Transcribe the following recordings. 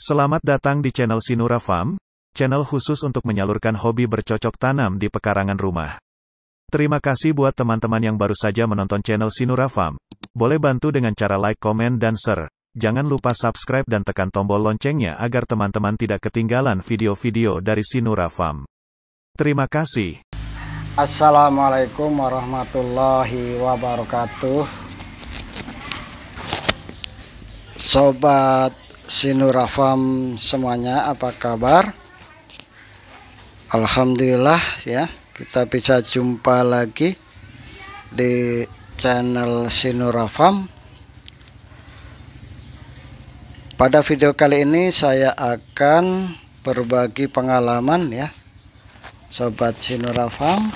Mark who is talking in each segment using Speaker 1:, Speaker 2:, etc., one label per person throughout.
Speaker 1: Selamat datang di channel Sinura Farm, channel khusus untuk menyalurkan hobi bercocok tanam di pekarangan rumah. Terima kasih buat teman-teman yang baru saja menonton channel Sinura Farm. Boleh bantu dengan cara like, komen, dan share. Jangan lupa subscribe dan tekan tombol loncengnya agar teman-teman tidak ketinggalan video-video dari Sinura Farm. Terima kasih.
Speaker 2: Assalamualaikum warahmatullahi wabarakatuh. Sobat Sinura Farm semuanya, apa kabar? Alhamdulillah ya, kita bisa jumpa lagi di channel Sinura Farm. Pada video kali ini saya akan berbagi pengalaman ya, Sobat Sinura Farm.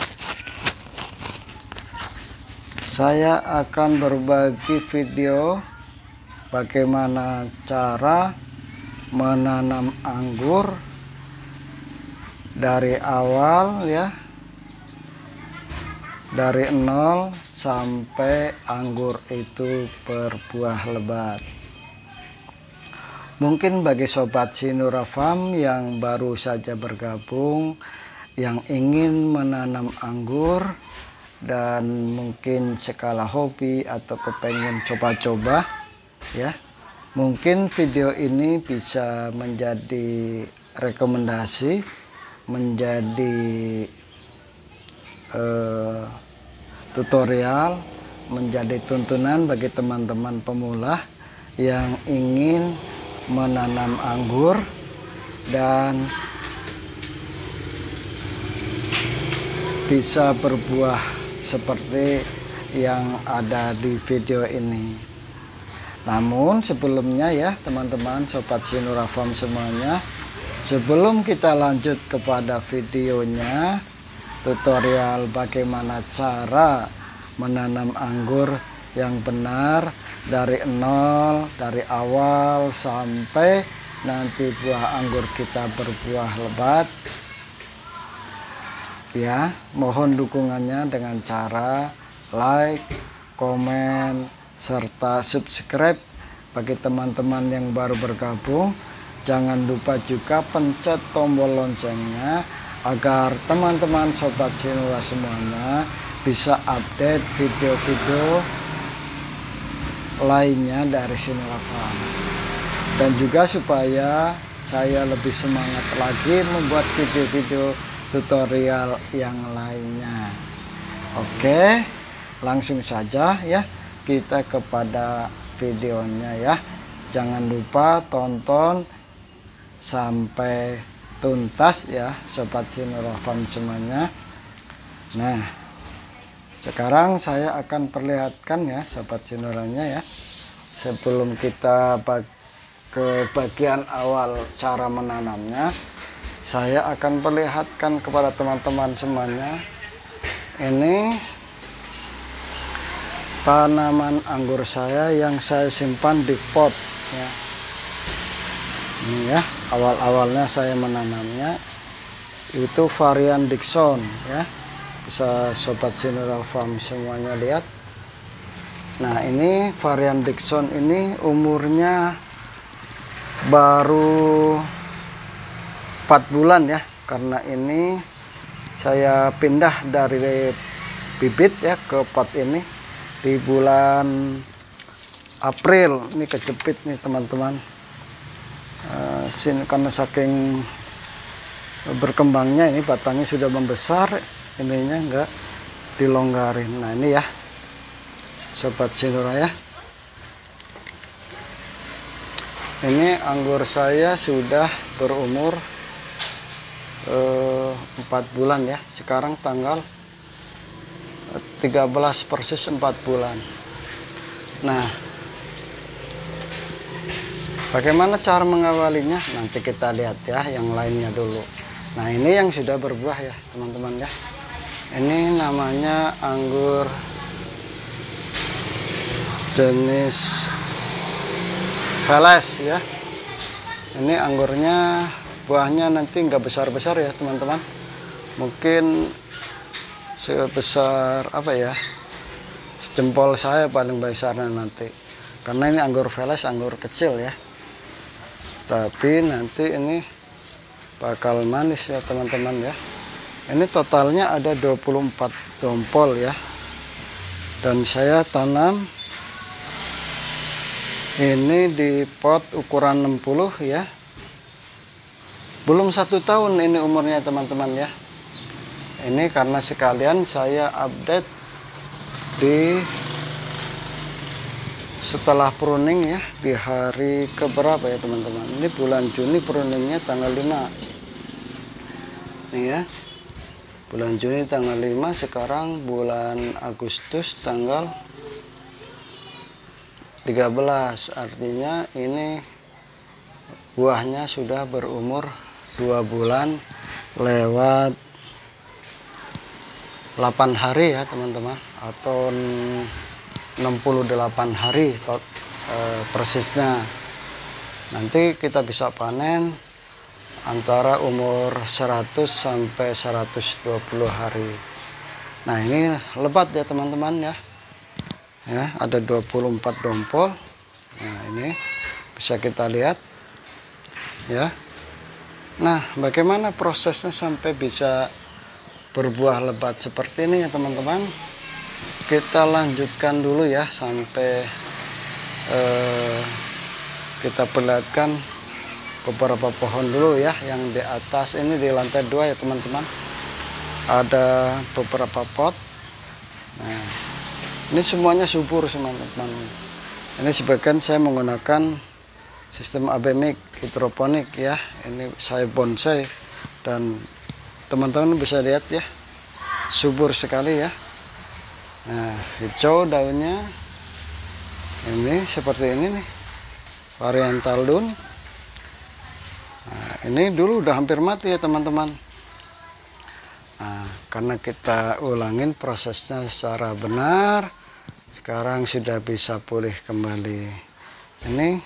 Speaker 2: Saya akan berbagi video bagaimana cara menanam anggur dari awal ya, dari nol sampai anggur itu berbuah lebat. Mungkin bagi Sobat Sinura Farm yang baru saja bergabung, yang ingin menanam anggur dan mungkin skala hobi atau kepengen coba-coba ya, mungkin video ini bisa menjadi rekomendasi, menjadi tutorial, menjadi tuntunan bagi teman-teman pemula yang ingin menanam anggur dan bisa berbuah seperti yang ada di video ini. Namun sebelumnya ya teman-teman Sobat Sinura Farm semuanya, sebelum kita lanjut kepada videonya, tutorial bagaimana cara menanam anggur yang benar dari nol, dari awal sampai nanti buah anggur kita berbuah lebat ya, mohon dukungannya dengan cara like, komen, serta subscribe. Bagi teman-teman yang baru bergabung, jangan lupa juga pencet tombol loncengnya agar teman-teman Sobat Sinura semuanya bisa update video-video lainnya dari Sinura Farm, dan juga supaya saya lebih semangat lagi membuat video-video tutorial yang lainnya. Oke, langsung saja ya kita kepada videonya ya. Jangan lupa tonton sampai tuntas ya Sobat Sinura Farm semuanya. Nah, sekarang saya akan perlihatkan ya Sobat Sinuranya ya, sebelum kita ke bagian awal cara menanamnya, saya akan perlihatkan kepada teman-teman semuanya. Ini tanaman anggur saya yang saya simpan di pot ya. Ini ya, awal-awalnya saya menanamnya itu varian Dickson ya. Bisa Sobat Sinura Farm semuanya lihat. Nah, ini varian Dickson ini umurnya baru 4 bulan ya, karena ini saya pindah dari bibit ya ke pot ini di bulan April. Ini kejepit nih teman-teman, karena saking berkembangnya ini batangnya sudah membesar, ininya enggak dilonggarin. Nah ini ya Sobat Sinura ya, ini anggur saya sudah berumur 4 bulan ya, sekarang tanggal 13 persis 4 bulan. Nah, bagaimana cara mengawalinya? Nanti kita lihat ya yang lainnya dulu. Nah, ini yang sudah berbuah ya teman-teman ya. Ini namanya anggur jenis Veles ya. Ini anggurnya, buahnya nanti nggak besar-besar ya teman-teman, mungkin sebesar apa ya, jempol saya paling besarnya nanti, karena ini anggur Veles, anggur kecil ya. tapi nanti ini bakal manis ya teman-teman ya. Ini totalnya ada 24 dompol ya, dan saya tanam ini di pot ukuran 60 ya. Belum 1 tahun ini umurnya teman-teman ya. Ini karena sekalian saya update di setelah pruning ya, di hari keberapa ya teman-teman. Ini bulan Juni, pruningnya tanggal 5 nih ya, bulan Juni tanggal 5. Sekarang bulan Agustus tanggal 13, artinya ini buahnya sudah berumur 2 bulan lewat 8 hari ya teman-teman, atau 68 hari persisnya. Nanti kita bisa panen antara umur 100 sampai 120 hari. Nah ini lebat ya teman-teman ya. Ya, ada 24 dompol. Nah ini bisa kita lihat ya. Nah bagaimana prosesnya sampai bisa berbuah lebat seperti ini ya teman-teman. Kita lanjutkan dulu ya sampai kita perlihatkan beberapa pohon dulu ya. Yang di atas ini di lantai 2 ya teman-teman, ada beberapa pot. Nah ini semuanya subur teman-teman. Ini sebagian saya menggunakan sistem abemik hidroponik ya. Ini saya bonsai, dan teman-teman bisa lihat ya, subur sekali ya. Nah hijau daunnya, ini seperti ini nih, varian taldun. Nah, ini dulu udah hampir mati ya teman-teman. Nah, karena kita ulangin prosesnya secara benar, sekarang sudah bisa pulih kembali. Ini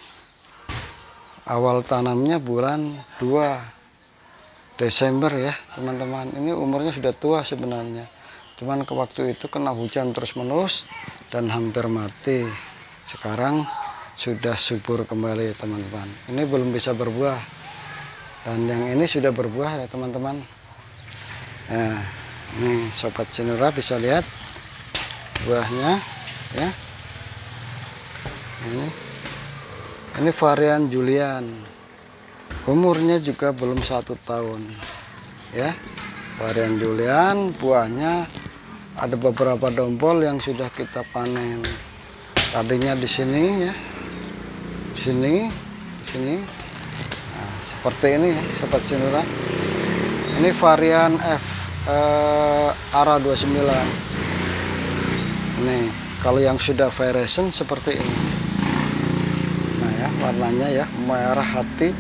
Speaker 2: awal tanamnya bulan 2 Desember ya teman-teman. Ini umurnya sudah tua sebenarnya, cuman ke waktu itu kena hujan terus menerus dan hampir mati. Sekarang sudah subur kembali ya teman-teman. Ini belum bisa berbuah, dan yang ini sudah berbuah ya teman-teman. Nah ini sobat Sinura bisa lihat buahnya ya. Ini varian Julian, umurnya juga belum 1 tahun ya. Varian Julian, buahnya ada beberapa dompol yang sudah kita panen. Tadinya di sini ya, di sini. Nah, seperti ini ya sobat Sinura. Ini varian ARA 29. Nih kalau yang sudah fluorescent seperti ini. Nah ya, warnanya ya merah hati,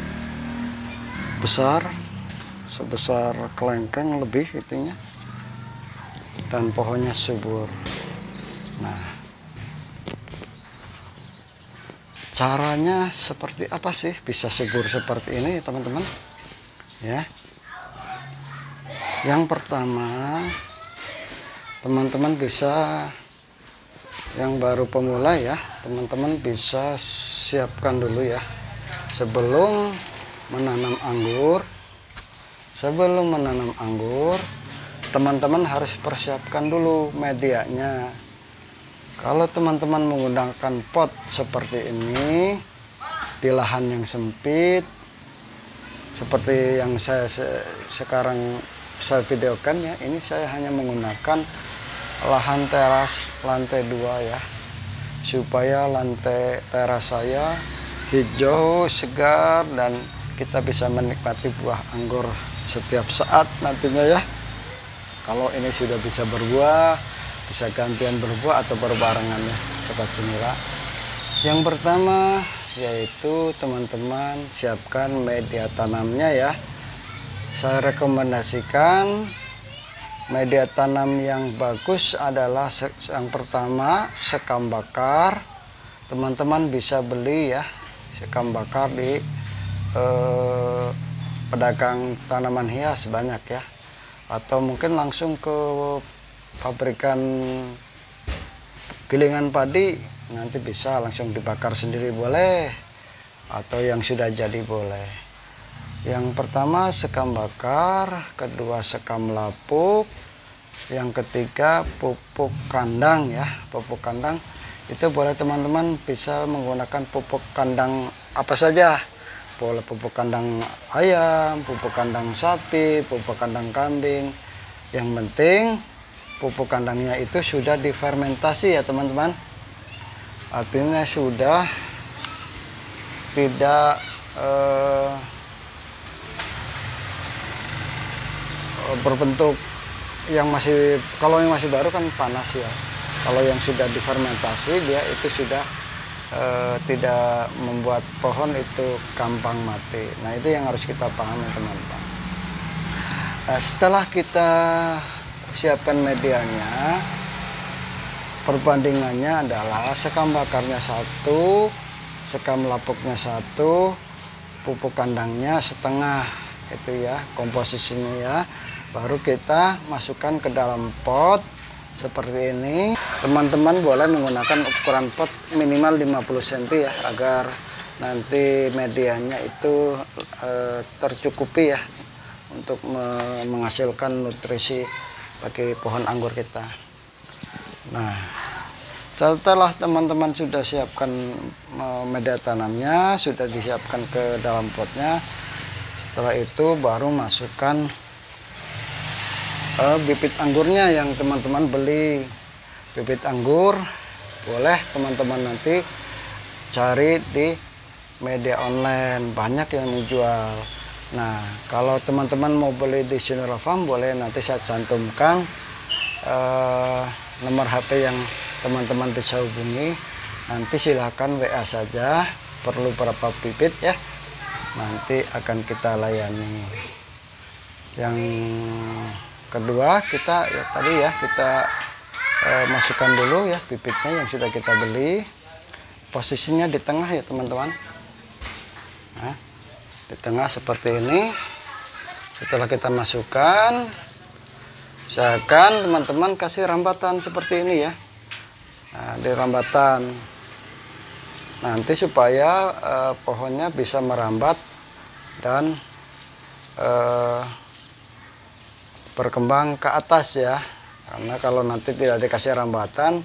Speaker 2: besar, sebesar kelengkeng lebih itunya, dan pohonnya subur. Nah caranya seperti apa sih bisa subur seperti ini teman-teman ya? Yang pertama, teman-teman bisa, yang baru pemula ya, teman-teman bisa siapkan dulu ya, sebelum menanam anggur. Sebelum menanam anggur, teman-teman harus persiapkan dulu medianya. Kalau teman-teman menggunakan pot seperti ini di lahan yang sempit, seperti yang saya sekarang saya videokan ya, ini saya hanya menggunakan lahan teras lantai 2 ya, supaya lantai teras saya hijau, segar, dan kita bisa menikmati buah anggur setiap saat nantinya ya. Kalau ini sudah bisa berbuah, bisa gantian berbuah atau berbarengan ya sobat Sinura. Yang pertama yaitu teman-teman siapkan media tanamnya ya. Saya rekomendasikan media tanam yang bagus adalah yang pertama sekam bakar. Teman-teman bisa beli ya sekam bakar di pedagang tanaman hias banyak ya, atau mungkin langsung ke pabrikan gilingan padi, nanti bisa langsung dibakar sendiri boleh. atau yang sudah jadi boleh. Yang pertama sekam bakar, kedua sekam lapuk, yang ketiga pupuk kandang ya. Pupuk kandang itu boleh teman-teman bisa menggunakan pupuk kandang apa saja. Boleh pupuk kandang ayam, pupuk kandang sapi, pupuk kandang kambing. Yang penting pupuk kandangnya itu sudah difermentasi ya teman-teman. Artinya sudah tidak berbentuk yang masih, kalau yang masih baru kan panas ya. Kalau yang sudah difermentasi dia itu sudah tidak membuat pohon itu gampang mati. Nah itu yang harus kita pahami teman-teman. Setelah kita siapkan medianya, perbandingannya adalah sekam bakarnya 1, sekam lapuknya 1, pupuk kandangnya setengah, itu ya komposisinya ya. Baru kita masukkan ke dalam pot seperti ini. Teman-teman boleh menggunakan ukuran pot minimal 50 cm ya, agar nanti medianya itu tercukupi ya untuk menghasilkan nutrisi bagi pohon anggur kita. Nah, setelah teman-teman sudah siapkan media tanamnya, sudah disiapkan ke dalam potnya, setelah itu baru masukkan bibit anggurnya yang teman-teman beli. Bibit anggur boleh teman-teman nanti cari di media online, banyak yang menjual. Nah, kalau teman-teman mau beli di Sinura Farm, boleh nanti saya cantumkan nomor HP yang teman-teman bisa hubungi. Nanti silahkan WA saja, perlu berapa bibit ya, nanti akan kita layani. Yang kedua kita ya tadi ya, kita masukkan dulu ya bibitnya yang sudah kita beli. Posisinya di tengah ya teman-teman. Nah, di tengah seperti ini. Setelah kita masukkan, usahakan teman-teman kasih rambatan seperti ini ya. Nah, di rambatan nanti supaya pohonnya bisa merambat dan berkembang ke atas ya. Karena kalau nanti tidak dikasih rambatan,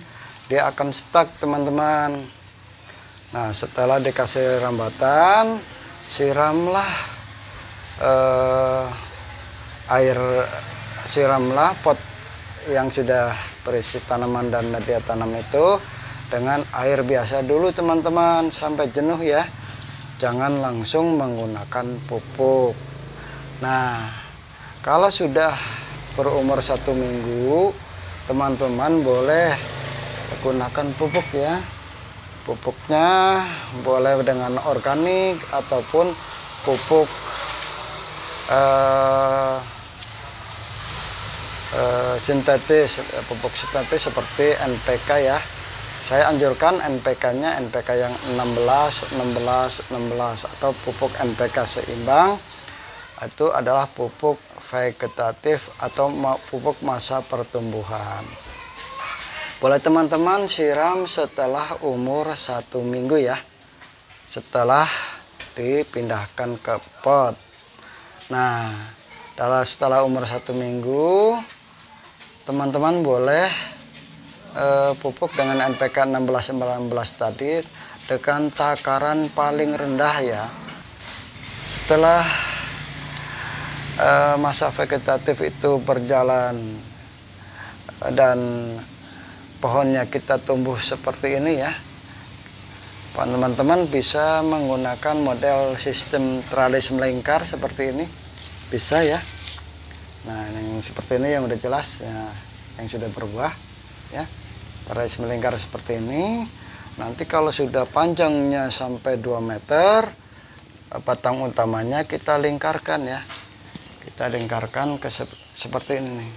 Speaker 2: dia akan stuck teman-teman. Nah, setelah dikasih rambatan, siramlah siramlah pot yang sudah berisi tanaman dan media tanam itu dengan air biasa dulu teman-teman sampai jenuh ya. Jangan langsung menggunakan pupuk. Nah, kalau sudah berumur 1 minggu, teman-teman boleh gunakan pupuk ya. Pupuknya boleh dengan organik ataupun pupuk sintetis. Pupuk sintetis seperti NPK ya. Saya anjurkan NPK-nya NPK yang 16 atau pupuk NPK seimbang. Itu adalah pupuk vegetatif atau pupuk masa pertumbuhan. Boleh teman-teman siram setelah umur 1 minggu ya, setelah dipindahkan ke pot. Nah, setelah umur 1 minggu, teman-teman boleh pupuk dengan NPK 16-19 tadi dengan takaran paling rendah ya. Setelah masa vegetatif itu berjalan dan pohonnya kita tumbuh seperti ini ya, teman-teman bisa menggunakan model sistem tralis melingkar seperti ini, bisa ya. Nah, yang seperti ini yang udah jelas ya, yang sudah berbuah ya, tralis melingkar seperti ini. Nanti kalau sudah panjangnya sampai 2 meter, batang utamanya kita lingkarkan ya. Kita lingkarkan ke seperti ini.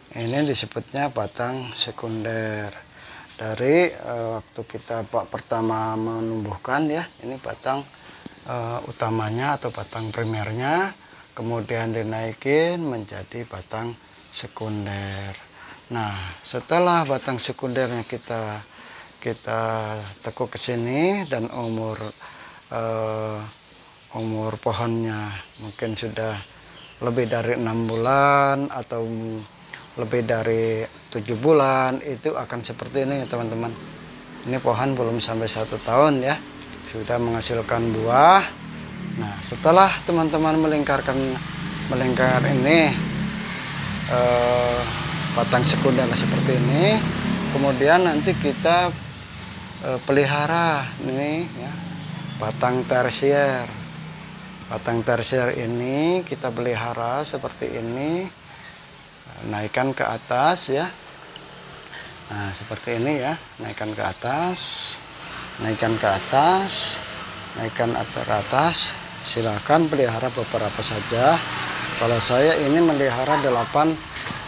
Speaker 2: Ini disebutnya batang sekunder. Dari waktu kita pertama menumbuhkan ya, ini batang utamanya atau batang primernya, kemudian dinaikin menjadi batang sekunder. Nah, setelah batang sekundernya kita tekuk ke sini dan umur umur pohonnya mungkin sudah lebih dari 6 bulan atau lebih dari 7 bulan, itu akan seperti ini ya teman-teman. Ini pohon belum sampai 1 tahun ya, sudah menghasilkan buah. Nah, setelah teman-teman melingkar ini batang sekunder seperti ini, kemudian nanti kita pelihara ini ya, batang tersier. Batang tersier ini kita pelihara seperti ini, naikkan ke atas ya. Nah, seperti ini ya, naikkan ke atas, naikkan ke atas, naikkan ke atas. Silakan pelihara beberapa saja. Kalau saya ini melihara 8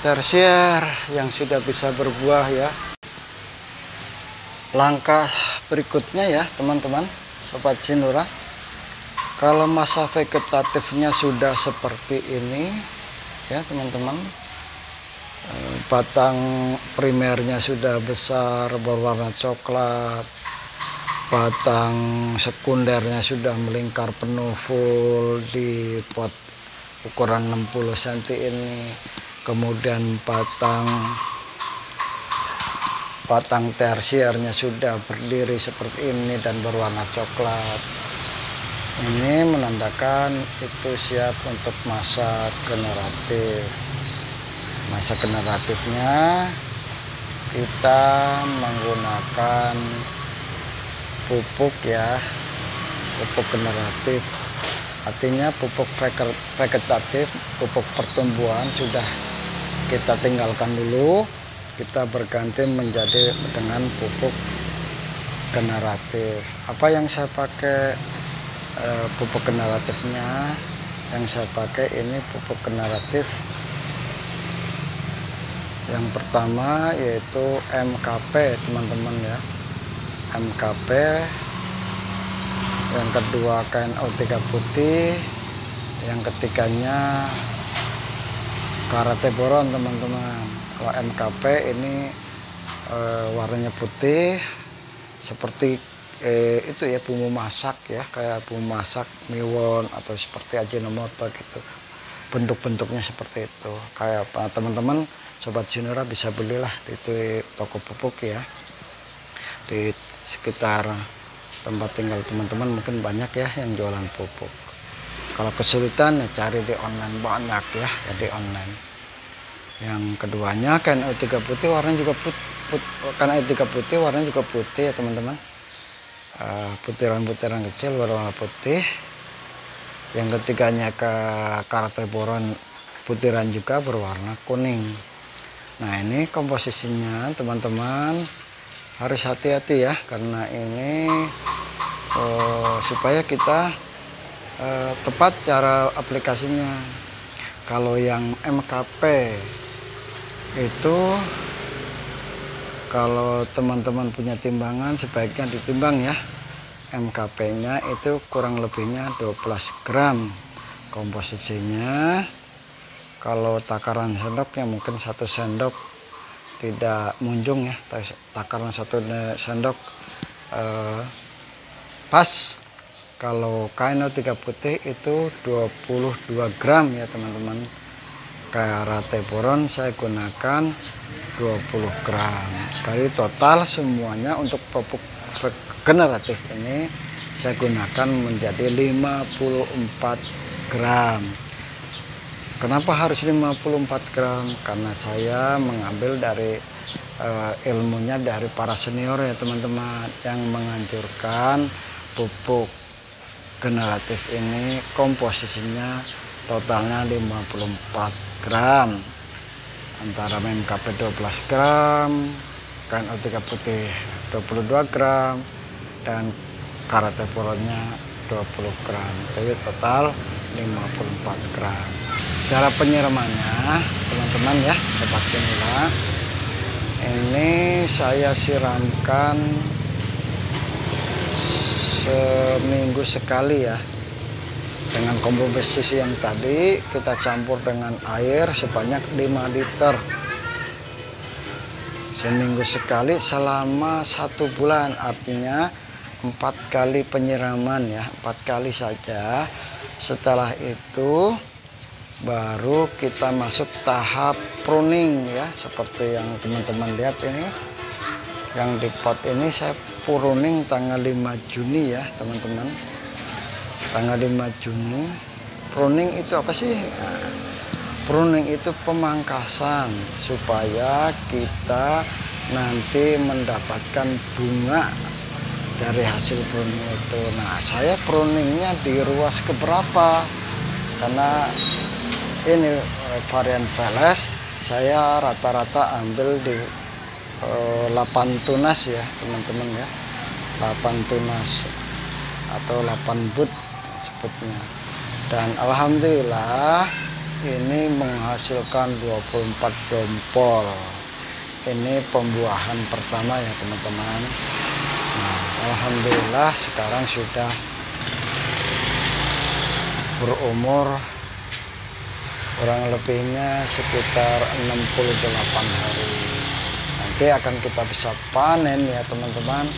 Speaker 2: tersier yang sudah bisa berbuah ya. Langkah berikutnya ya teman-teman, sobat Sinura, kalau masa vegetatifnya sudah seperti ini ya teman-teman, batang primernya sudah besar berwarna coklat, batang sekundernya sudah melingkar penuh full di pot ukuran 60 cm ini, kemudian batang tersiernya sudah berdiri seperti ini dan berwarna coklat. Ini menandakan itu siap untuk masa generatif. Masa generatifnya kita menggunakan pupuk ya, pupuk generatif. Artinya pupuk vegetatif, pupuk pertumbuhan sudah kita tinggalkan dulu. Kita berganti menjadi dengan pupuk generatif. Apa yang saya pakai pupuk generatifnya? Yang saya pakai ini pupuk generatif yang pertama yaitu MKP teman-teman ya, MKP. Yang kedua KNO3 putih, yang ketiganya karate boron teman-teman. Kalau MKP ini warnanya putih seperti itu ya, bumbu masak ya, kayak bumbu masak miwon atau seperti Ajinomoto gitu, bentuk-bentuknya seperti itu. Kayak teman-teman sobat Sinura bisa belilah di toko pupuk ya, di sekitar tempat tinggal teman-teman mungkin banyak ya yang jualan pupuk. Kalau kesulitan ya cari di online, banyak ya, di online. Yang keduanya KNO3 putih, warnanya juga KNO3 putih warnanya juga putih ya teman-teman, butiran-butiran kecil berwarna putih. Yang ketiganya ke karate boron, butiran juga berwarna kuning. Nah, ini komposisinya teman-teman harus hati-hati ya, karena ini supaya kita tepat cara aplikasinya. Kalau yang MKP itu, kalau teman-teman punya timbangan sebaiknya ditimbang ya. MKP-nya itu kurang lebihnya 12 gram komposisinya. Kalau takaran sendoknya mungkin 1 sendok tidak munjung ya, takaran 1 sendok pas. Kalau KNO3 putih itu 22 gram ya teman-teman. Karate boron saya gunakan 20 gram. Dari total semuanya untuk pupuk generatif ini saya gunakan menjadi 54 gram. Kenapa harus 54 gram? Karena saya mengambil dari ilmunya dari para senior ya teman-teman, yang menganjurkan pupuk generatif ini komposisinya totalnya 54 gram. Antara MKP 12 gram, KNO3 putih 22 gram, dan karate boronnya 20 gram. Jadi total 54 gram. Cara penyiramannya teman-teman ya, sobat Sinura, ini saya siramkan seminggu sekali ya. Dengan komposisi yang tadi kita campur dengan air sebanyak 5 liter seminggu sekali selama 1 bulan. Artinya 4 kali penyiraman ya, 4 kali saja. Setelah itu baru kita masuk tahap pruning ya, seperti yang teman-teman lihat ini. Yang di pot ini saya pruning tanggal 5 Juni ya teman-teman. Tanggal 5 Juni. Pruning itu apa sih? Pruning itu pemangkasan supaya kita nanti mendapatkan bunga dari hasil pruning itu. Nah, saya pruningnya di ruas keberapa? Karena ini varian Veles, saya rata-rata ambil di 8 tunas ya teman-teman ya, 8 tunas atau 8 but sebutnya. Dan alhamdulillah ini menghasilkan 24 dompol. Ini pembuahan pertama ya teman-teman. Nah, alhamdulillah sekarang sudah berumur kurang lebihnya sekitar 68 hari. Nanti akan kita bisa panen ya teman-teman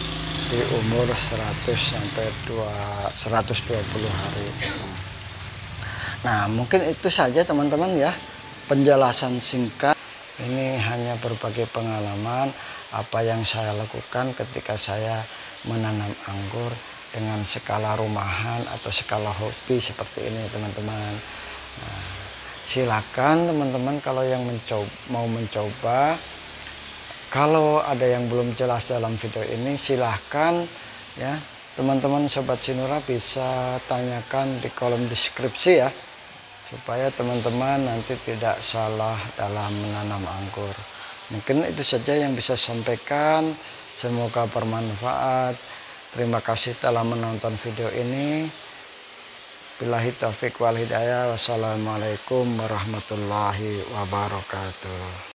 Speaker 2: di umur 100 sampai 120 hari. Nah, mungkin itu saja teman-teman ya, penjelasan singkat. Ini hanya berbagai pengalaman apa yang saya lakukan ketika saya menanam anggur dengan skala rumahan atau skala hobi seperti ini teman-teman. Nah, silakan teman-teman kalau yang mau mencoba. Kalau ada yang belum jelas dalam video ini, silahkan ya teman-teman sobat Sinura bisa tanyakan di kolom deskripsi ya, supaya teman-teman nanti tidak salah dalam menanam anggur. Mungkin itu saja yang bisa sampaikan, semoga bermanfaat. Terima kasih telah menonton video ini. Billahi taufiq wal hidayah. Wassalamualaikum warahmatullahi wabarakatuh.